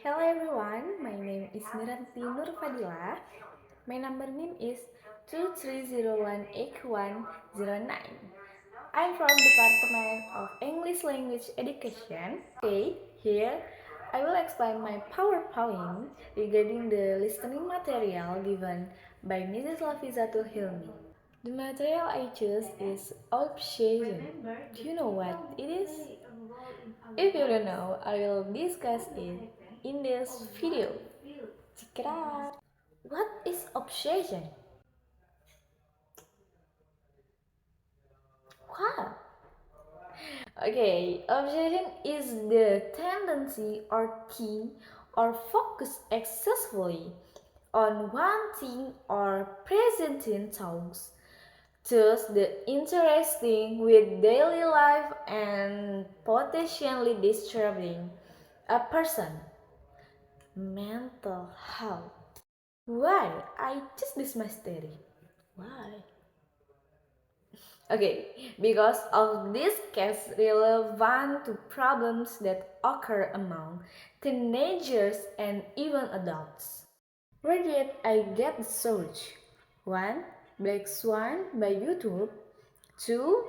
Hello everyone, my name is Miranti Nurfadila. My number name is 230181009. I'm from Department of English Language Education. Okay, here I will explain my PowerPoint regarding the listening material given by Mrs. Lafizatul Hilmi. The material I choose is obsession. Do you know what it is? If you don't know, I will discuss it in this video. Check it out. What is obsession? What? Okay, obsession is the tendency or keen or focus excessively on one thing or presenting thoughts. Thus, the interesting with daily life and potentially disturbing a person mental health. Why I choose this mystery? Why? Okay, because of this case relevant to problems that occur among teenagers and even adults. Where did I get the source? 1. Black Swan by YouTube. 2.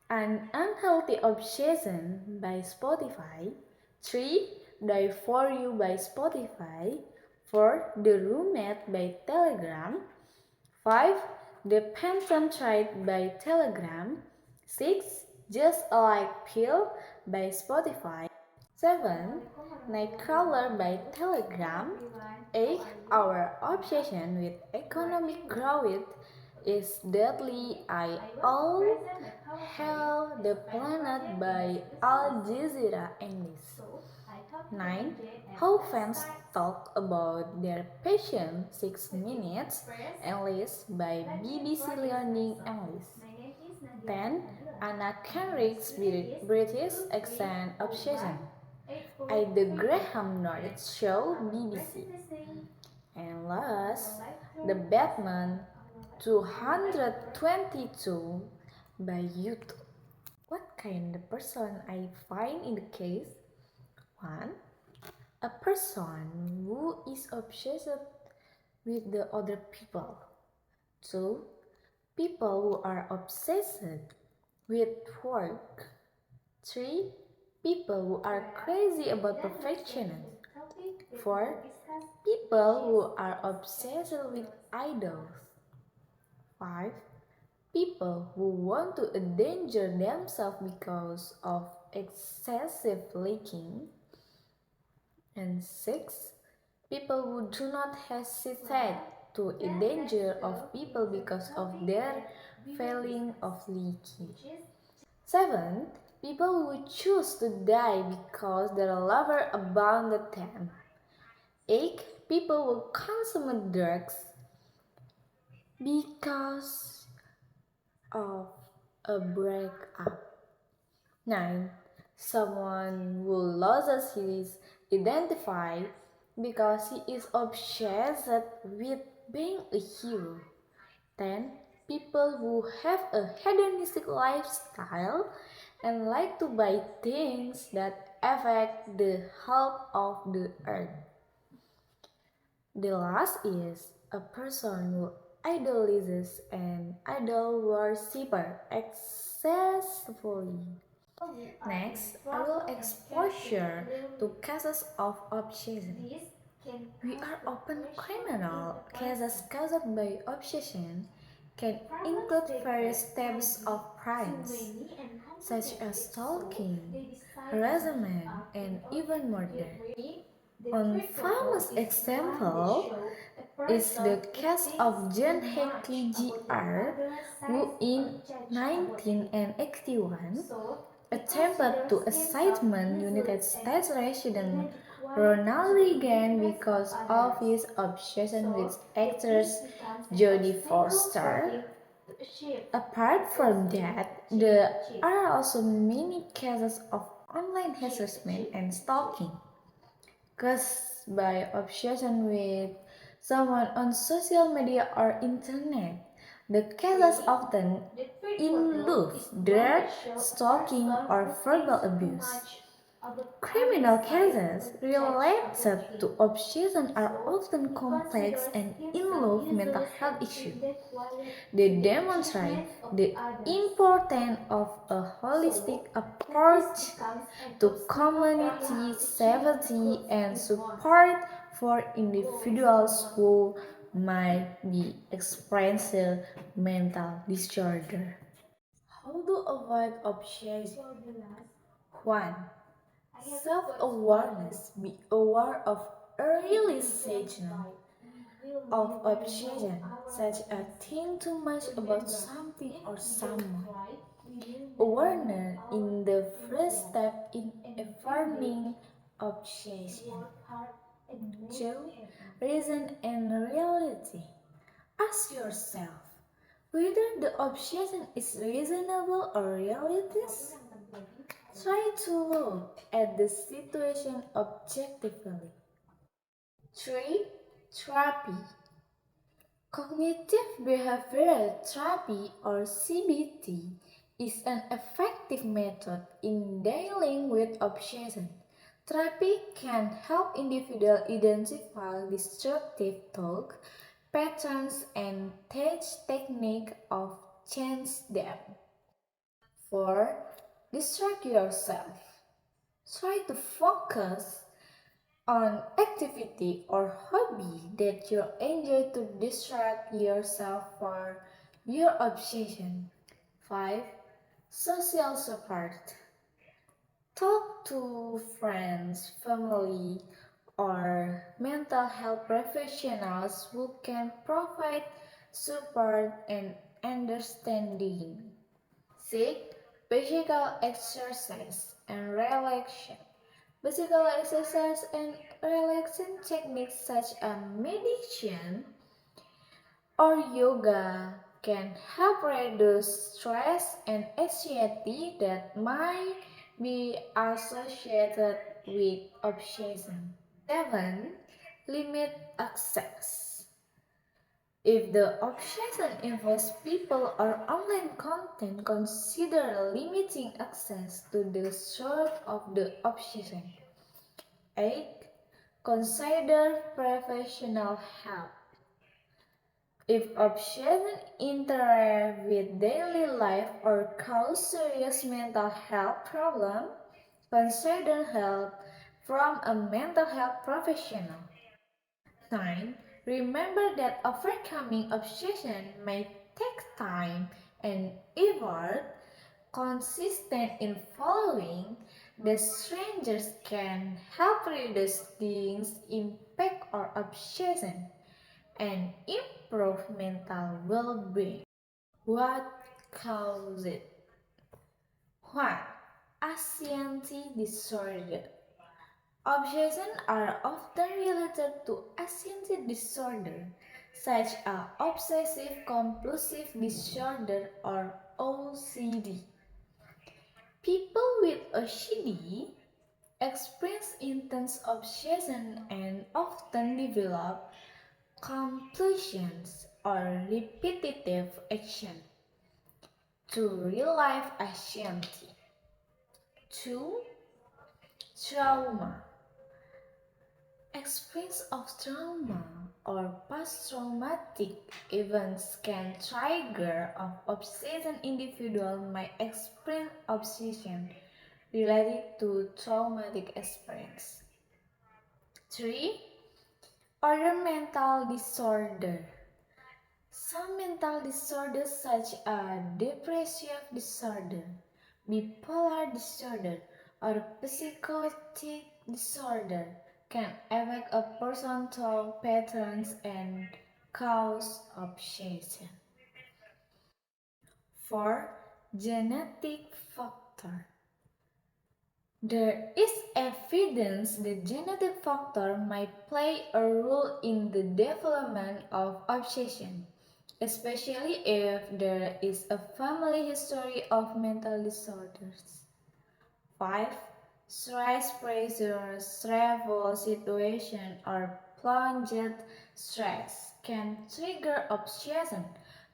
An Unhealthy Obsession by Spotify. 3. Die For You by Spotify. 4. The Roommate by Telegram. 5. The Phantom Thread by Telegram. 6. Just a Like Pill by Spotify. 7. Nightcrawler by Telegram. 8. Our Obsession with Economic Growth is Deadly. I All Hail the Planet by Al Jazeera English. 9. How fans talk about their passion 6 minutes English by BBC Learning English. 10. Anna Kendrick's British accent obsession. The Graham Norris Show BBC. And last, The Batman 222 by YouTube. What kind of person I find in the case? 1. A person who is obsessed with the other people. 2. People who are obsessed with work. 3. People who are crazy about perfection. 4. People who are obsessed with idols. 5. People who want to endanger themselves because of excessive leaking. And 6. People who do not hesitate to endanger of people because of their feeling of leakage. 7. People who choose to die because their lover abandoned them. 8. People who consume drugs because of a breakup. 9. Someone who loses his identity because he is obsessed with being a hero. 10. People who have a hedonistic lifestyle and like to buy things that affect the health of the earth. The last is a person who idolizes an idol worshipper excessively. Next, I will exposure to cases of obsession. We are open criminal cases caused by obsession can include various types of crimes, such as stalking, harassment, and even murder. One famous example is the case of John Hinckley Jr., who in 1981 attempted to assassinate United States President Ronald Reagan because of his obsession with actress Jodie Foster. Apart from that, there are also many cases of online harassment and stalking caused by obsession with someone on social media or internet. The cases often involve direct stalking or verbal abuse. Criminal cases related to obsession are often complex and involve mental health issues. They demonstrate the importance of a holistic approach to community safety and support for individuals who might be experiencing mental disorder. How to avoid obsession? 1. Self-awareness. Be aware of early signals of obsession, such as thinking too much about something or someone. Awareness is the first step in affirming obsession. 2. Reason and reality. Ask yourself whether the obsession is reasonable or realistic. Try to look at the situation objectively. 3. Therapy. Cognitive behavioral therapy or CBT is an effective method in dealing with obsession. Therapy can help individuals identify destructive thought patterns and teach techniques of change them. 4. Distract yourself. Try to focus on activity or hobby that you enjoy to distract yourself from your obsession. 5. Social support. Talk to friends, family, or mental health professionals who can provide support and understanding. 6. Physical exercise and relaxation. Physical exercise and relaxation techniques such as meditation or yoga can help reduce stress and anxiety that might be associated with obsession. 7. Limit access. If the obsession involves people or online content, consider limiting access to the source of the obsession. 8. Consider professional help. If obsession interferes with daily life or causes serious mental health problems, consider help from a mental health professional. 9. Remember that overcoming obsession may take time and effort. Consistent in following the strangers can help reduce the impact or obsession and improve mental well-being. What causes it? 1. Anxiety disorder. Obsessions are often related to anxiety disorder, such as obsessive compulsive disorder or OCD. People with OCD experience intense obsession and often develop compulsions or repetitive action to relieve anxiety. 2. Trauma. Experience of trauma or post-traumatic events can trigger of obsession. Individual may experience obsession related to traumatic experience. 3. Other mental disorder. Some mental disorders such as depressive disorder, bipolar disorder, or psychotic disorder can affect a person's thought patterns and cause obsession. 4. Genetic factor. There is evidence that genetic factor might play a role in the development of obsession, especially if there is a family history of mental disorders. 5. Stress pressure, stressful situation, or plunged stress can trigger obsession.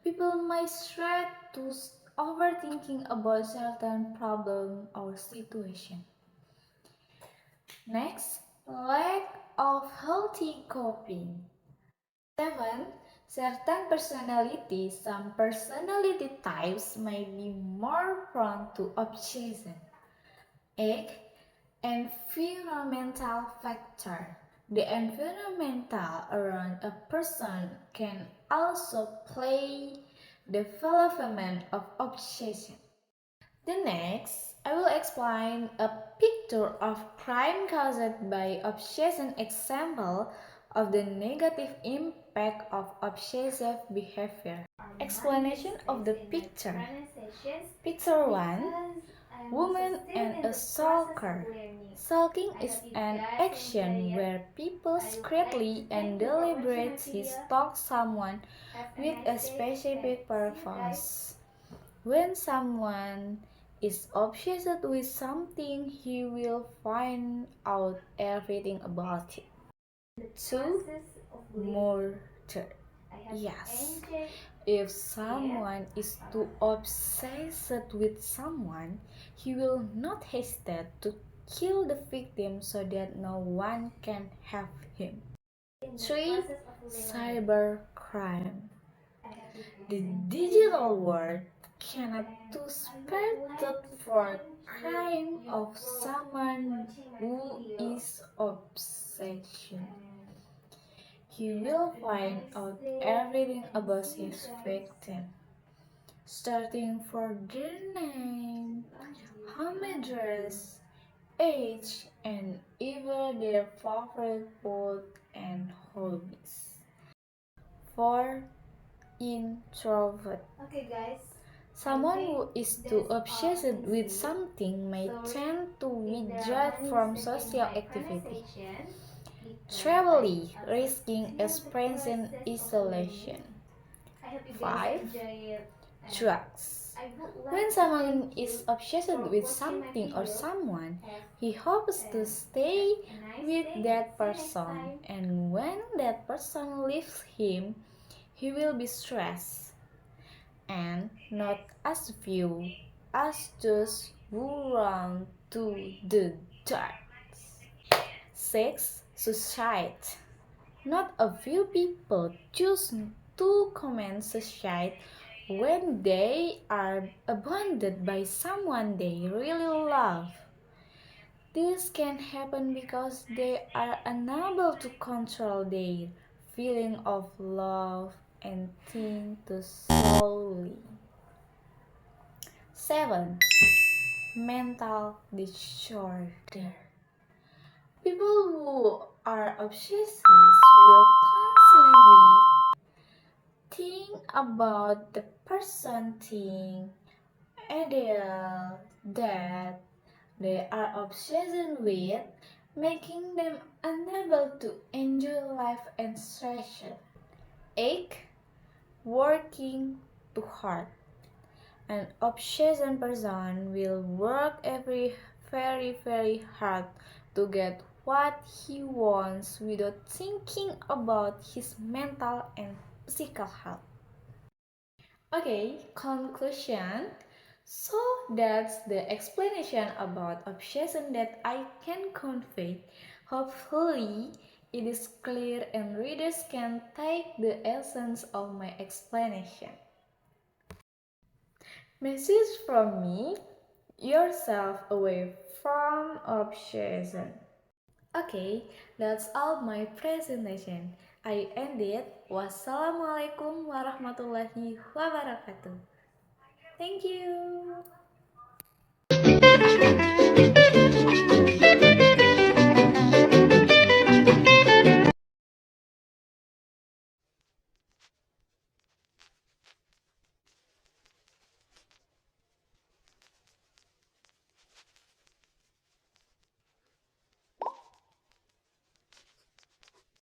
People might stress to overthinking about certain problem or situation. Next, lack of healthy coping. 7. Certain personalities, some personality types may be more prone to obsession. 8. Environmental factor. The environmental around a person can also play the development of obsession. The next, I will explain a picture of crime caused by obsession example of the negative impact of obsessive behavior. Explanation of the picture. Picture 1. Woman and a stalker. Stalking is an action where people secretly and deliberately stalk someone with a specific purpose. When someone is obsessed with something, he will find out everything about it. 2. Murder. Yes. If someone is too obsessed with someone, he will not hesitate to kill the victim so that no one can have him. 3. Cybercrime. The digital world cannot be spared for crime of someone who is obsessed. He will find out everything about his victim, starting from their name, home address, age, and even their favorite food and hobbies. 4. Introvert. Someone who is too obsessed with something may tend to withdraw from social activity, traveling, risking experiencing isolation. 5. Drugs. When someone is obsessed with something or someone, he hopes to stay with that person, and when that person leaves him, he will be stressed and not as few as those who run to the drugs. 6. Suicide. Not a few people choose to commit suicide when they are abandoned by someone they really love. This can happen because they are unable to control their feeling of love and think too slowly. 7. Mental disorder. People who are obsessed will constantly think about the person thing ideal that they are obsessed with, making them unable to enjoy life and stress. 8. Working too hard. An obsessed person will work very hard to get what he wants without thinking about his mental and physical health. Okay, conclusion. So that's the explanation about obsession that I can convey. Hopefully, it is clear and readers can take the essence of my explanation. Message from me: yourself away from obsession. Okay, that's all my presentation. I ended. Wassalamualaikum warahmatullahi wabarakatuh. Thank you.